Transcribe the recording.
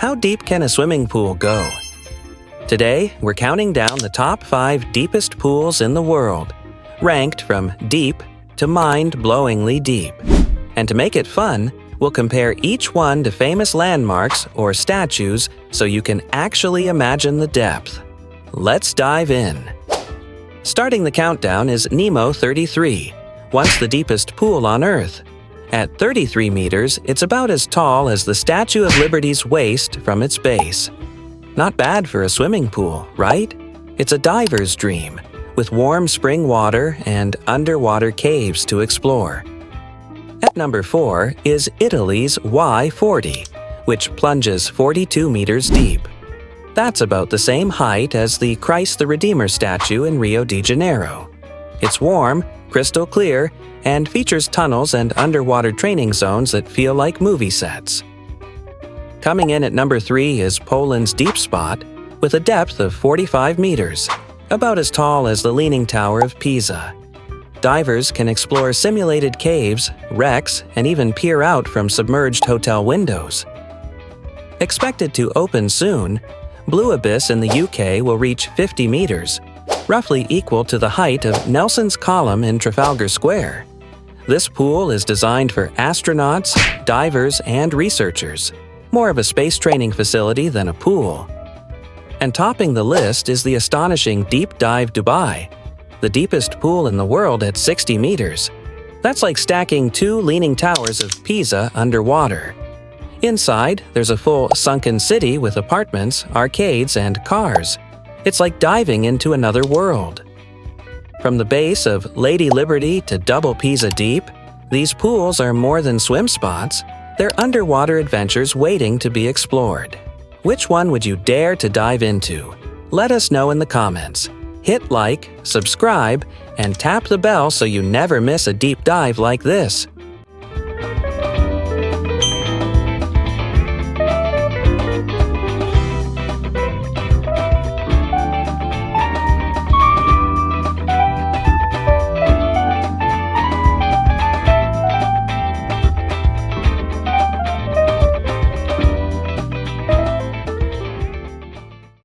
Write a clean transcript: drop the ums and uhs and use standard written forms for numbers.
How deep can a swimming pool go? Today, we're counting down the top 5 deepest pools in the world, ranked from deep to mind-blowingly deep. And to make it fun, we'll compare each one to famous landmarks or statues so you can actually imagine the depth. Let's dive in. Starting the countdown is Nemo 33, once the deepest pool on Earth. At 33 meters, it's about as tall as the Statue of Liberty's waist from its base. Not bad for a swimming pool, right? It's a diver's dream, with warm spring water and underwater caves to explore. At number 4 is Italy's Y40, which plunges 42 meters deep. That's about the same height as the Christ the Redeemer statue in Rio de Janeiro. It's warm, crystal clear, and features tunnels and underwater training zones that feel like movie sets. Coming in at number 3 is Poland's Deep Spot, with a depth of 45 meters, about as tall as the Leaning Tower of Pisa. Divers can explore simulated caves, wrecks, and even peer out from submerged hotel windows. Expected to open soon, Blue Abyss in the UK will reach 50 meters, roughly equal to the height of Nelson's Column in Trafalgar Square. This pool is designed for astronauts, divers, and researchers, more of a space training facility than a pool. And topping the list is the astonishing Deep Dive Dubai, the deepest pool in the world at 60 meters. That's like stacking 2 leaning towers of Pisa underwater. Inside, there's a full sunken city with apartments, arcades, and cars. It's like diving into another world. From the base of Lady Liberty to Double Pisa Deep, these pools are more than swim spots. They're underwater adventures waiting to be explored. Which one would you dare to dive into? Let us know in the comments. Hit like, subscribe, and tap the bell so you never miss a deep dive like this.